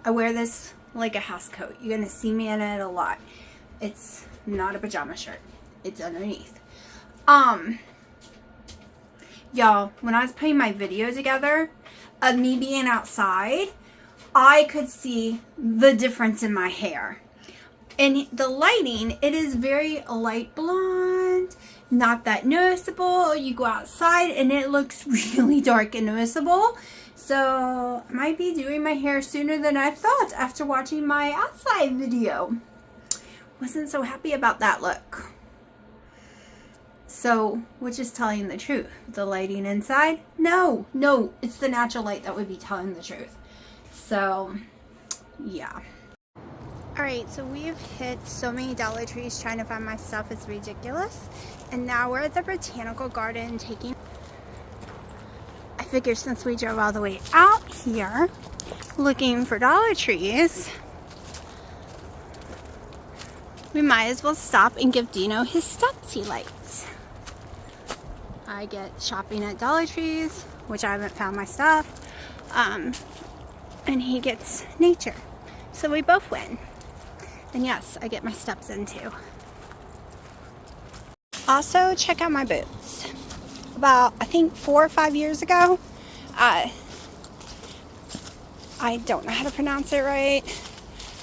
I wear this like a house coat. You're gonna see me in it a lot. It's not a pajama shirt. It's underneath. Y'all, when I was putting my video together of me being outside, I could see the difference in my hair. In the lighting, it is very light blonde, not that noticeable. You go outside and it looks really dark and noticeable. So I might be doing my hair sooner than I thought after watching my outside video. Wasn't so happy about that look. So, which is telling the truth? The lighting inside? No, it's the natural light that would be telling the truth. So, yeah. Alright, so we've hit so many Dollar Trees trying to find my stuff. It's ridiculous. And now we're at the Botanical Garden taking... I figured since we drove all the way out here looking for Dollar Trees, we might as well stop and give Dino his steps he likes. I get shopping at Dollar Trees, which I haven't found my stuff, and he gets nature. So we both win. And yes, I get my steps in too. Also, check out my boots. About, I think 4 or 5 years ago, I don't know how to pronounce it right.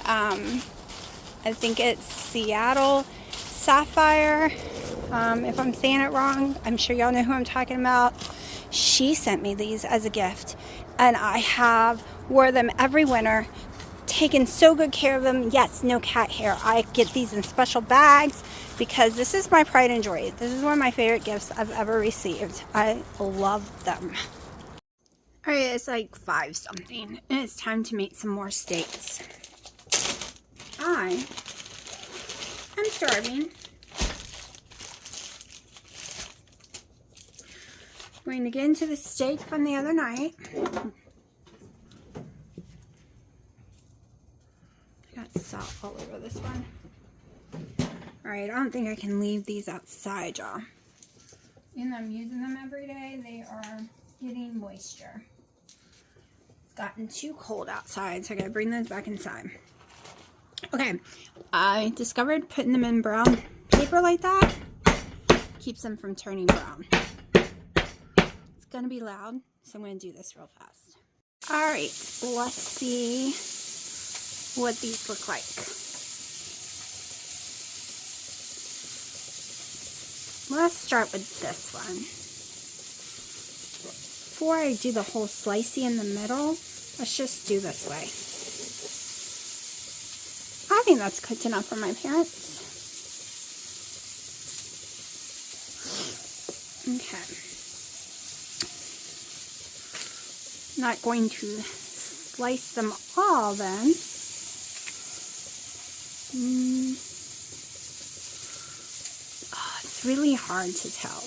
I think it's Seattle Sapphire. If I'm saying it wrong, I'm sure y'all know who I'm talking about. She sent me these as a gift, and I have wore them every winter, taken so good care of them. Yes, no cat hair. I get these in special bags because this is my pride and joy. This is one of my favorite gifts I've ever received. I love them. Alright, it's like 5 something, and it's time to make some more steaks. I am starving. Going to get into the steak from the other night. I got salt all over this one. Alright, I don't think I can leave these outside, y'all. Even though I'm using them every day, they are getting moisture. It's gotten too cold outside, so I gotta bring those back inside. Okay, I discovered putting them in brown paper like that keeps them from turning brown. It's gonna be loud, so I'm gonna do this real fast. Alright, let's see what these look like. Let's start with this one. Before I do the whole slicey in the middle, let's just do this way. I think that's cooked enough for my parents. Okay. Not going to slice them all then. Oh, it's really hard to tell.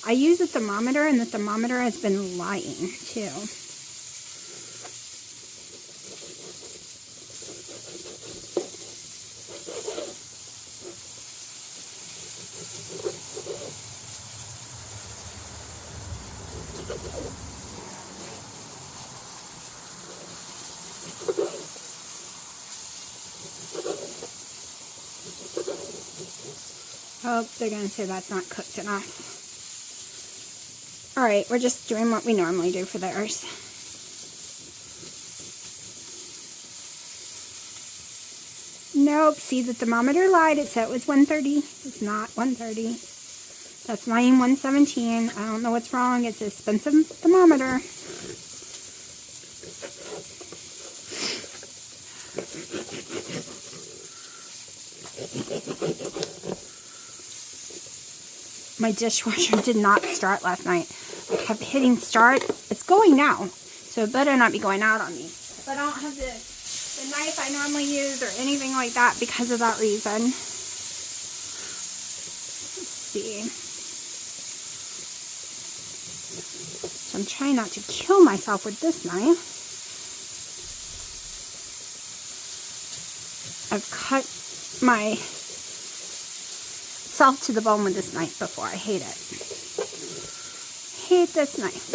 I use a thermometer, and the thermometer has been lying too. Oh, they're going to say that's not cooked enough. Alright, we're just doing what we normally do for theirs. Nope, see, the thermometer lied. It said it was 130. It's not 130. That's lying 117. I don't know what's wrong. It's an expensive thermometer. My dishwasher did not start last night. I kept hitting start. It's going now, so it better not be going out on me. But I don't have the knife I normally use or anything like that because of that reason. Let's see. So I'm trying not to kill myself with this knife. I've cut myself to the bone with this knife before. I hate it. Hate this knife.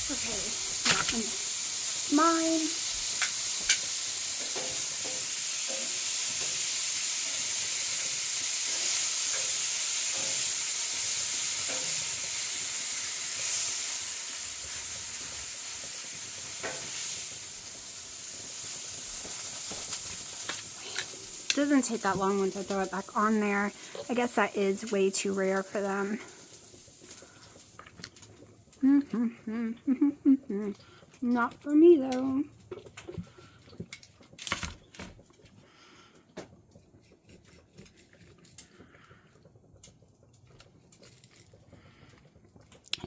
Okay, that one's mine. It doesn't take that long once I throw it back on there. I guess that is way too rare for them. Not for me though.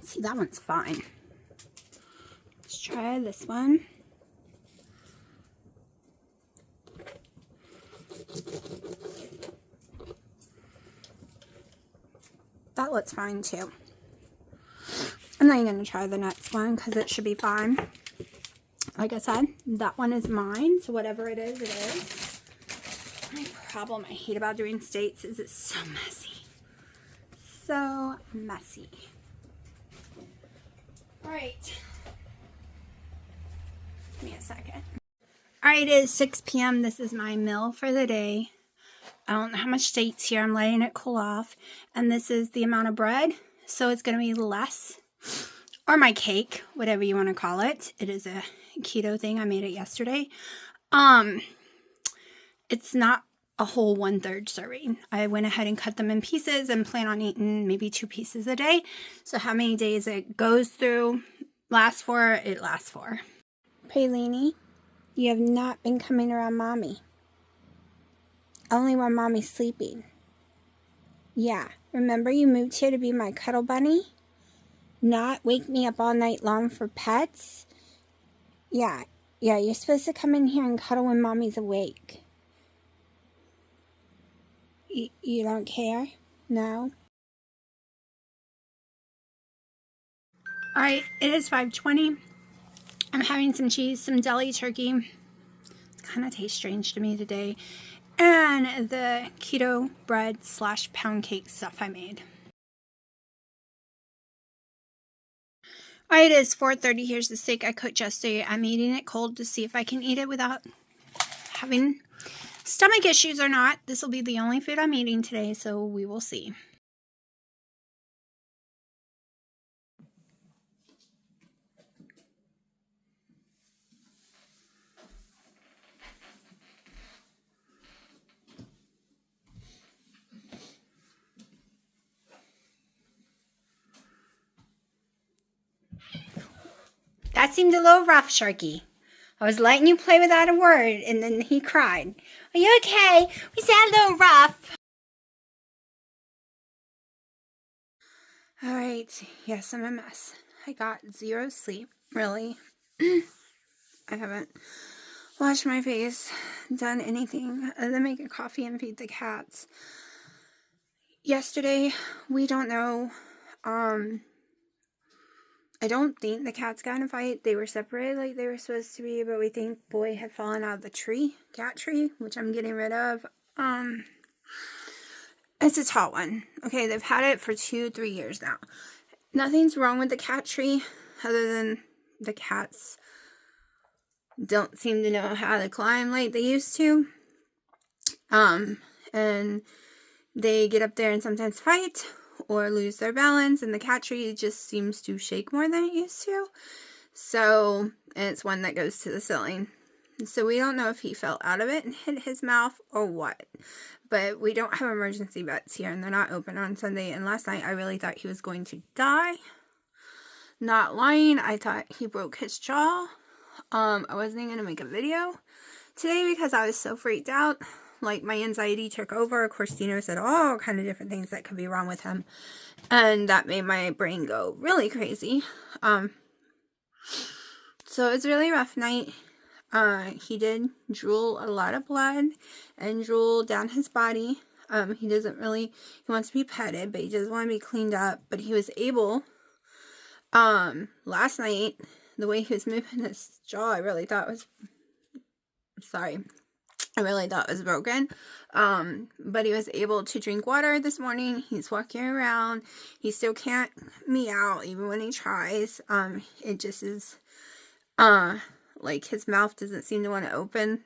See, that one's fine. Let's try this one. That looks fine too. I'm not even going to try the next one because it should be fine. Like I said, that one is mine. So whatever it is, it is. The only problem I hate about doing states is it's so messy. So messy. Alright. Give me a second. Alright, it is 6 p.m. This is my meal for the day. I don't know how much dates here. I'm letting it cool off. And this is the amount of bread. So it's going to be less. Or my cake, whatever you want to call it. It is a keto thing. I made it yesterday. It's not a whole 1/3 serving. I went ahead and cut them in pieces and plan on eating maybe 2 pieces a day. So how many days it goes through, lasts for, it lasts for. Praline, you have not been coming around Mommy. Only when Mommy's sleeping. Yeah, remember you moved here to be my cuddle bunny? Not wake me up all night long for pets? Yeah, you're supposed to come in here and cuddle when Mommy's awake. You don't care? No? Alright, it is 5:20. I'm having some cheese, some deli turkey. It kind of tastes strange to me today. And the keto bread / pound cake stuff I made. Alright, it is 4:30. Here's the steak I cooked yesterday. I'm eating it cold to see if I can eat it without having stomach issues or not. This will be the only food I'm eating today, so we will see. That seemed a little rough, Sharky. I was letting you play without a word, and then he cried. Are you okay? We sound a little rough. Alright, yes, I'm a mess. I got 0 sleep, really. I haven't washed my face, done anything other than make a coffee and feed the cats. Yesterday, we don't know, I don't think the cats got in a fight. They were separated like they were supposed to be, but we think Boy had fallen out of the tree, cat tree, which I'm getting rid of. It's a tall one. Okay, they've had it for 2-3 years now. Nothing's wrong with the cat tree other than the cats don't seem to know how to climb like they used to. And they get up there and sometimes fight or lose their balance, and the cat tree just seems to shake more than it used to. So, and it's one that goes to the ceiling. So we don't know if he fell out of it and hit his mouth or what. But we don't have emergency vets here, and they're not open on Sunday. And last night I really thought he was going to die. Not lying, I thought he broke his jaw. I wasn't even going to make a video today because I was so freaked out. Like, my anxiety took over. Of course, Dino said all kind of different things that could be wrong with him. And that made my brain go really crazy. So it was a really rough night. He did drool a lot of blood and drool down his body. He doesn't really, he wants to be petted, but he doesn't want to be cleaned up. But he was able, last night, the way he was moving his jaw, I really thought was, sorry. I really thought it was broken. But he was able to drink water this morning. He's walking around. He still can't meow even when he tries. It just is, like his mouth doesn't seem to want to open.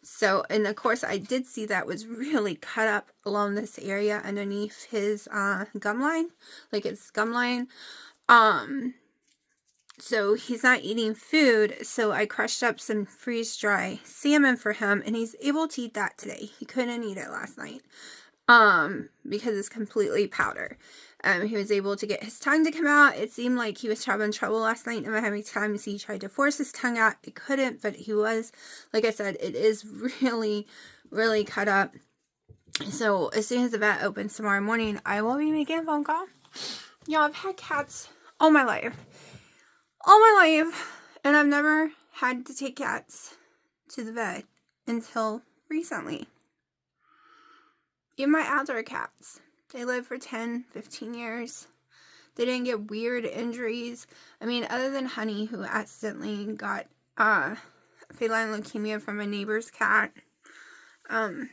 So, and of course I did see that was really cut up along this area underneath his, gum line. Like his gum line. So he's not eating food, so I crushed up some freeze-dry salmon for him, and he's able to eat that today. He couldn't eat it last night, because it's completely powder. He was able to get his tongue to come out. It seemed like he was having trouble last night, and having times he tried to force his tongue out. It couldn't, but he was, like I said, it is really, really cut up. So as soon as the vet opens tomorrow morning, I will be making a phone call. Y'all, I've had cats all my life. And I've never had to take cats to the vet until recently. Even my outdoor cats, they live for 10, 15 years. They didn't get weird injuries. I mean, other than Honey, who accidentally got feline leukemia from a neighbor's cat. The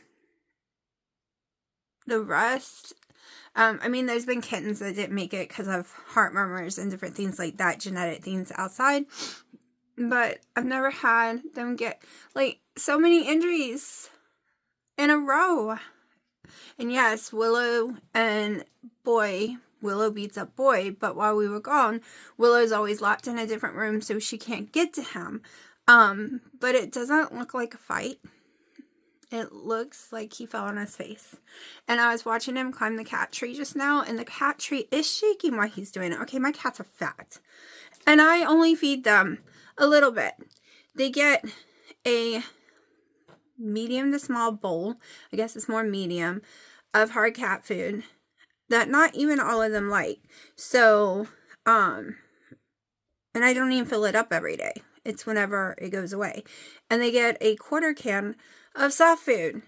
rest, I mean, there's been kittens that didn't make it because of heart murmurs and different things like that, genetic things outside. But I've never had them get, like, so many injuries in a row. And yes, Willow and Boy, Willow beats up Boy, but while we were gone, Willow's always locked in a different room so she can't get to him. But it doesn't look like a fight. It looks like he fell on his face. And I was watching him climb the cat tree just now, and the cat tree is shaking while he's doing it. Okay, my cats are fat. And I only feed them a little bit. They get a medium to small bowl, I guess it's more medium, of hard cat food that not even all of them like. So, and I don't even fill it up every day. It's whenever it goes away. And they get a quarter can of soft food.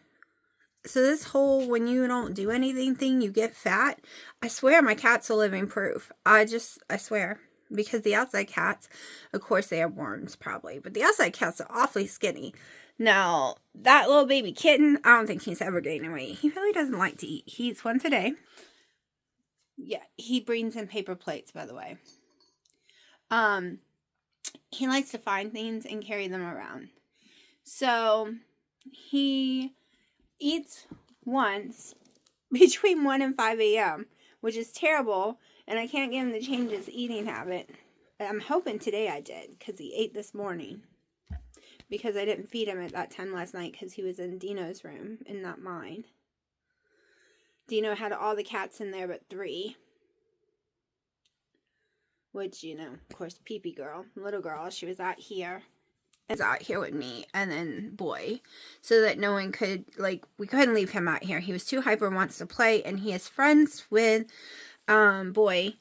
So this whole when you don't do anything thing, you get fat. I swear my cat's a living proof. I swear. Because the outside cats, of course they have worms probably, but the outside cats are awfully skinny. Now, that little baby kitten, I don't think he's ever gaining weight. He really doesn't like to eat. He eats once a day. Yeah, he brings in paper plates, by the way. He likes to find things and carry them around. So, he eats once between 1 and 5 a.m., which is terrible, and I can't get him to change his eating habit. I'm hoping today I did, because he ate this morning. Because I didn't feed him at that time last night, because he was in Dino's room and not mine. Dino had all the cats in there but 3. Which, you know, of course, Pee-Pee girl, little girl, she was out here with me, and then Boy, so that no one could, like, we couldn't leave him out here. He was too hyper, wants to play, and he is friends with, Boy.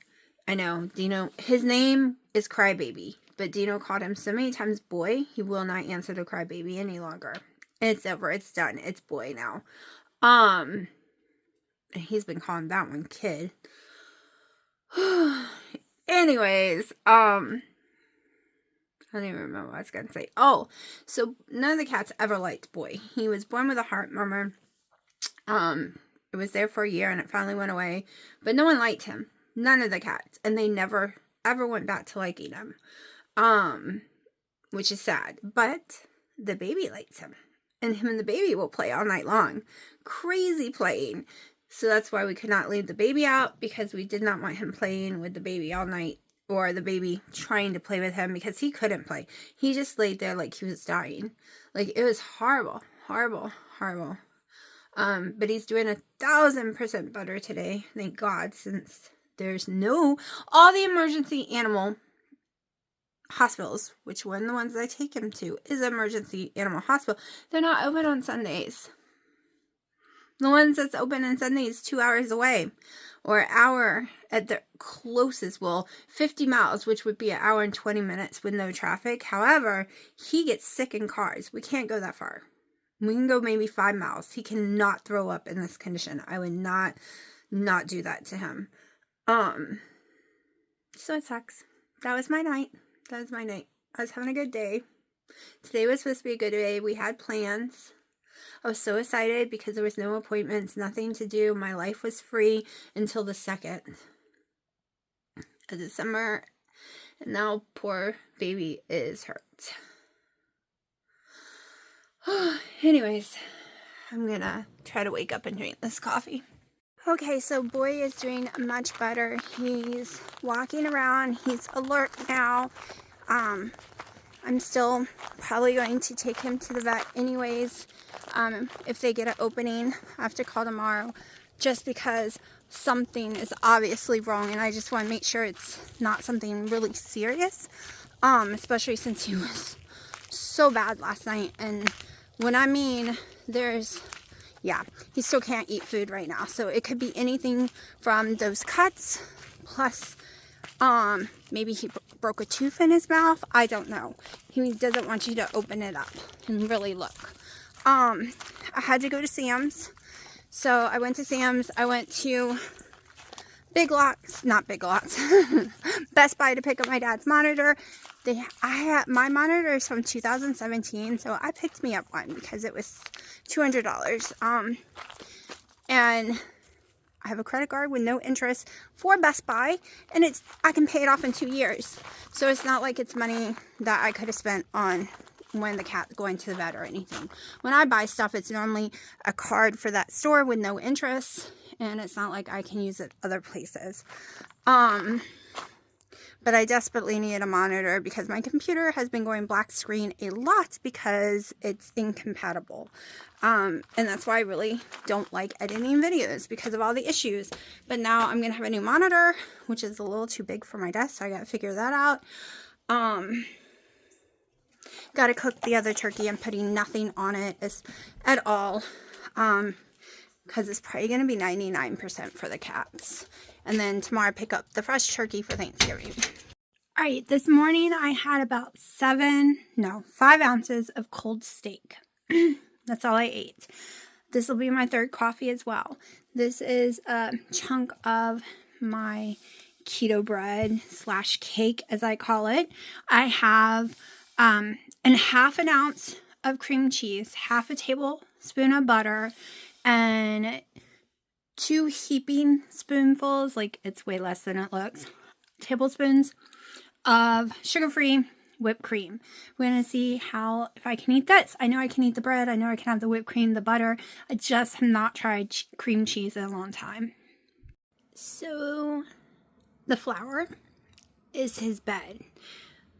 I know, Dino, his name is Crybaby, but Dino called him so many times Boy, he will not answer to Crybaby any longer. It's over, it's done, it's Boy now. And he's been calling that one Kid. Anyways, I don't even remember what I was going to say. Oh, so none of the cats ever liked Boy. He was born with a heart murmur. It was there for a year and it finally went away. But no one liked him. None of the cats. And they never, ever went back to liking him. Which is sad. But the baby likes him. And him and the baby will play all night long. Crazy playing. So that's why we could not leave the baby out. Because we did not want him playing with the baby all night. Or the baby trying to play with him because he couldn't play. He just laid there like he was dying. Like, it was horrible. Horrible. Horrible. But he's doing 1,000% better today. Thank God, since there's all the emergency animal hospitals, which one of the ones that I take him to is emergency animal hospital. They're not open on Sundays. The ones that's open on Sundays 2 hours away. Or an hour at the closest, 50 miles, which would be an hour and 20 minutes with no traffic. However, he gets sick in cars. We can't go that far. We can go maybe 5 miles. He cannot throw up in this condition. I would not do that to him. So it sucks. That was my night. I was having a good day. Today was supposed to be a good day. We had plans. I was so excited because there was no appointments, nothing to do. My life was free until the 2nd of December. And now poor baby is hurt. Anyways, I'm gonna try to wake up and drink this coffee. Okay, so boy is doing much better. He's walking around. He's alert now. I'm still probably going to take him to the vet anyways. If they get an opening, I have to call tomorrow just because something is obviously wrong, and I just want to make sure it's not something really serious, especially since he was so bad last night. And when I mean he still can't eat food right now, so it could be anything from those cuts plus maybe he broke a tooth in his mouth. I don't know. He doesn't want you to open it up and really look. I had to go to Sam's, so I went to Sam's. I went to Best Buy to pick up my dad's monitor. My monitor is from 2017, so I picked me up one because it was $200. And I have a credit card with no interest for Best Buy, and I can pay it off in 2 years. So it's not like it's money that I could have spent on when the cat's going to the vet or anything. When I buy stuff, it's normally a card for that store with no interest, and it's not like I can use it other places. But I desperately needed a monitor because my computer has been going black screen a lot because it's incompatible. And that's why I really don't like editing videos, because of all the issues. But now I'm going to have a new monitor, which is a little too big for my desk, so I got to figure that out. Got to cook the other turkey. I'm putting nothing on it at all. Because it's probably going to be 99% for the cats. And then tomorrow I pick up the fresh turkey for Thanksgiving. Alright, this morning I had about 5 ounces of cold steak. That's all I ate. This will be my 3rd coffee as well. This is a chunk of my keto bread / cake, as I call it. I have half an ounce of cream cheese, half a tablespoon of butter, and 2 heaping spoonfuls, like it's way less than it looks, tablespoons of sugar-free whipped cream. We're going to see if I can eat this. I know I can eat the bread. I know I can have the whipped cream, the butter. I just have not tried cream cheese in a long time. So the flour is his bed,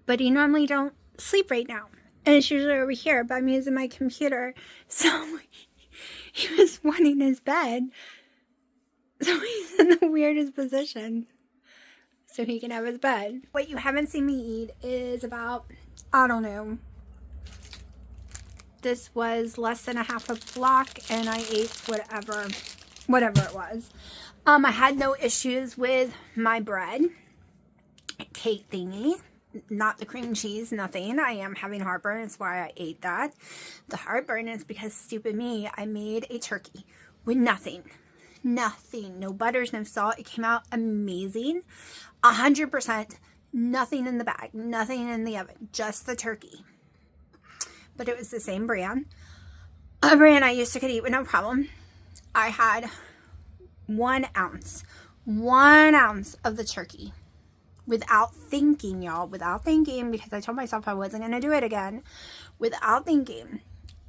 but he normally don't sleep right now. And it's usually over here, but I'm using my computer. So he was wanting his bed. So he's in the weirdest position so he can have his bed. What you haven't seen me eat is about, I don't know, this was less than a half a block, and I ate whatever it was. I had no issues with my bread cake thingy. Not the cream cheese, nothing. I am having heartburn. That's why I ate that. The heartburn is because, stupid me, I made a turkey with nothing. No butters, no salt. It came out amazing. 100%. Nothing in the bag. Nothing in the oven. Just the turkey. But it was the same brand. A brand I used to could eat with no problem. I had 1 ounce. 1 ounce of the turkey. Without thinking, y'all. Without thinking, because I told myself I wasn't going to do it again. Without thinking.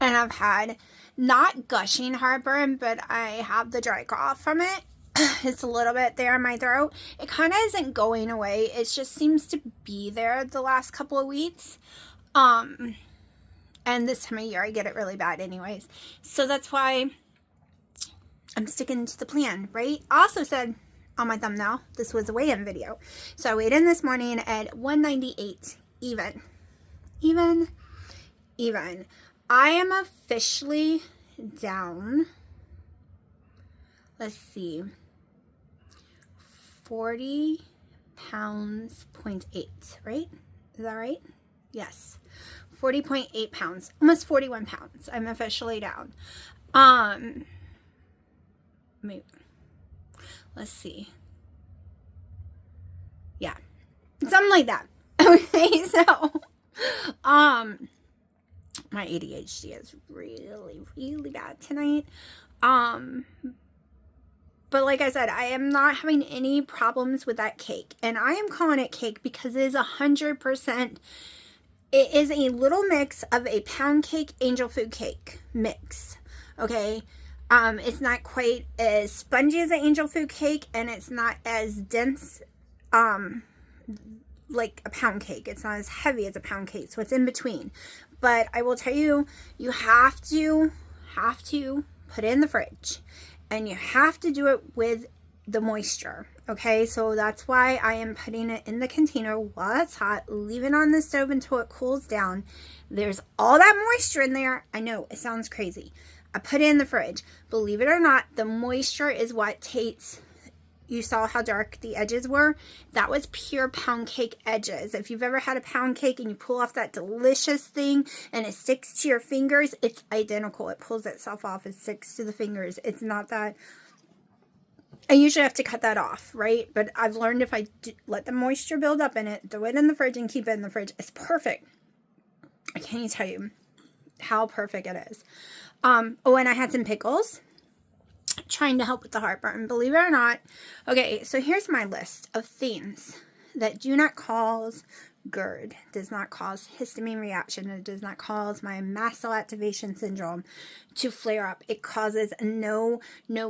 And I've had not gushing heartburn, but I have the dry cough from it. It's a little bit there in my throat. It kind of isn't going away. It just seems to be there the last couple of weeks. And this time of year I get it really bad anyways. So that's why I'm sticking to the plan, right? I also said on my thumbnail, this was a weigh-in video. So I weighed in this morning at 198 even. I am officially down, let's see, 40 pounds, 0.8, right? Is that right? Yes. 40.8 pounds, almost 41 pounds. I'm officially down. Maybe, let's see. Yeah, something like that. Okay, so, My ADHD is really, really bad tonight. But like I said, I am not having any problems with that cake. And I am calling it cake because it is 100%. It is a little mix of a pound cake, angel food cake mix. Okay. It's not quite as spongy as an angel food cake, and it's not as dense, like a pound cake. It's not as heavy as a pound cake. So it's in between. But I will tell you, you have to put it in the fridge. And you have to do it with the moisture, okay? So that's why I am putting it in the container while it's hot, leave it on the stove until it cools down. There's all that moisture in there. I know, it sounds crazy. I put it in the fridge. Believe it or not, the moisture is what takes, you saw how dark the edges were? That was pure pound cake edges. If you've ever had a pound cake and you pull off that delicious thing and it sticks to your fingers, it's identical. It pulls itself off. It sticks to the fingers. It's not that. I usually have to cut that off, right? But I've learned if I let the moisture build up in it, throw it in the fridge and keep it in the fridge, it's perfect. I can't even tell you how perfect it is. Oh, and I had some pickles. Trying to help with the heartburn, believe it or not. Okay, so here's my list of things that do not cause GERD, does not cause histamine reaction, it does not cause my mast cell activation syndrome to flare up. It causes no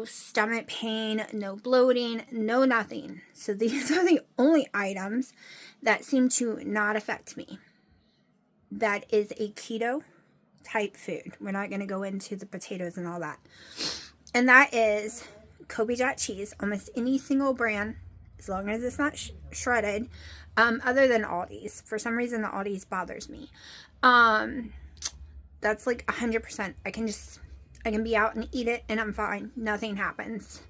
stomach pain, no bloating, no nothing. So these are the only items that seem to not affect me. That is a keto type food. We're not going to go into the potatoes and all that. And that is Kobe Jack cheese, almost any single brand, as long as it's not shredded, other than Aldi's. For some reason, the Aldi's bothers me. That's like 100%. I can be out and eat it, and I'm fine. Nothing happens.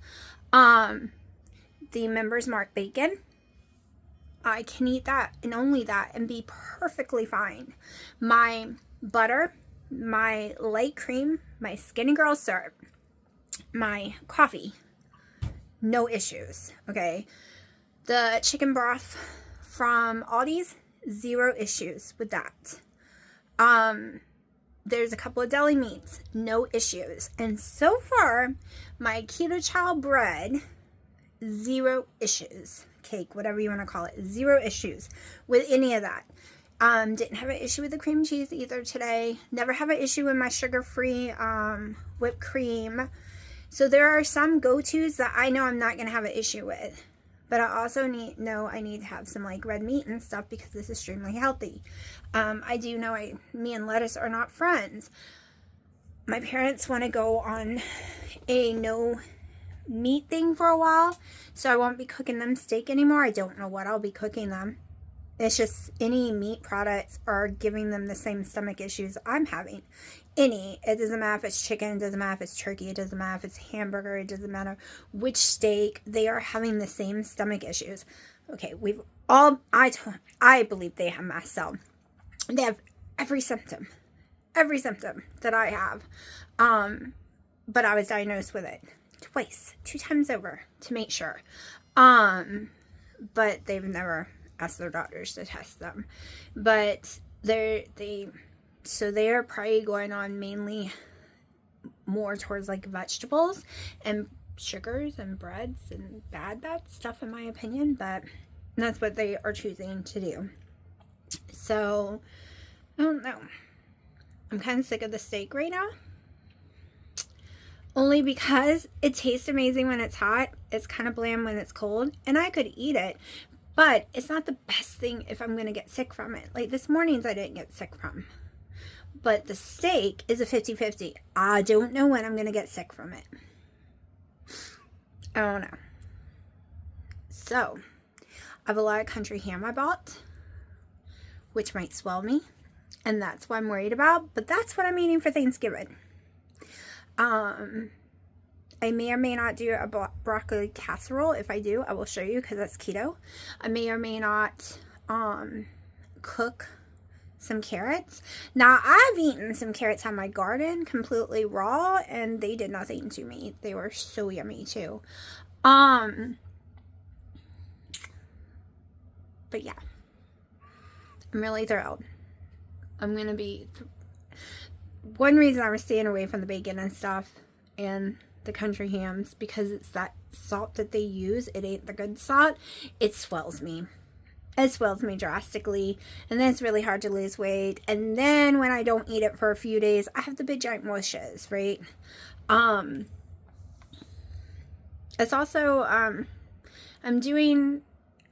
The Members Mark bacon, I can eat that and only that and be perfectly fine. My butter, my light cream, my Skinny Girl syrup, my coffee, no issues. Okay, the chicken broth from Aldi's, zero issues with that. There's a couple of deli meats, no issues. And so far, my keto child bread, zero issues. Cake, whatever you want to call it, zero issues with any of that. Didn't have an issue with the cream cheese either today. Never have an issue with my sugar-free whipped cream. So there are some go-tos that I know I'm not going to have an issue with. But I also know I need to have some like red meat and stuff because it's extremely healthy. I do know me and lettuce are not friends. My parents want to go on a no meat thing for a while. So I won't be cooking them steak anymore. I don't know what I'll be cooking them. It's just any meat products are giving them the same stomach issues I'm having. It doesn't matter if it's chicken, it doesn't matter if it's turkey, it doesn't matter if it's hamburger, it doesn't matter which steak, they are having the same stomach issues. Okay, I believe they have mast cell. They have every symptom that I have. But I was diagnosed with it twice, 2 times over to make sure. But they've never ask their doctors to test them, but they are probably going on mainly more towards like vegetables and sugars and breads and bad stuff in my opinion, but that's what they are choosing to do. So I don't know, I'm kind of sick of the steak right now, only because it tastes amazing when it's hot, it's kind of bland when it's cold, and I could eat it. But it's not the best thing if I'm going to get sick from it. Like this morning's I didn't get sick from. But the steak is a 50-50. I don't know when I'm going to get sick from it. I don't know. So, I have a lot of country ham I bought, which might swell me. And that's what I'm worried about. But that's what I'm eating for Thanksgiving. I may or may not do a broccoli casserole. If I do, I will show you because that's keto. I may or may not cook some carrots. Now, I've eaten some carrots on my garden completely raw, and they did nothing to me. They were so yummy too. But yeah, I'm really thrilled. I'm gonna be one reason I was staying away from the bacon and stuff and the country hams, because it's that salt that they use. It ain't the good salt. It swells me. It swells me drastically, and then it's really hard to lose weight. And then when I don't eat it for a few days, I have the big giant mushes, right? It's also, I'm doing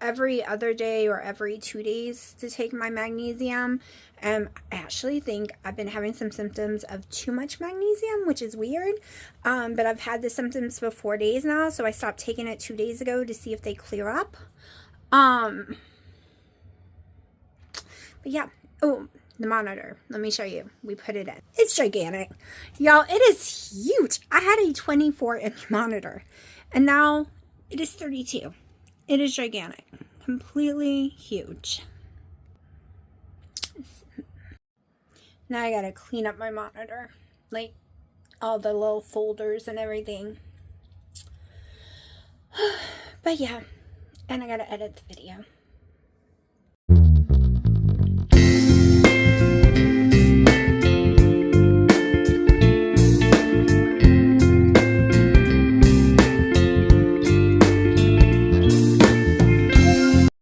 every other day or every 2 days to take my magnesium. I actually think I've been having some symptoms of too much magnesium, which is weird. But I've had the symptoms for 4 days now, so I stopped taking it 2 days ago to see if they clear up. But yeah. Oh, the monitor. Let me show you. We put it in. It's gigantic. Y'all, it is huge. I had a 24-inch monitor, and now it is 32. It is gigantic. Completely huge. Now I gotta clean up my monitor. Like, all the little folders and everything. But yeah. And I gotta edit the video.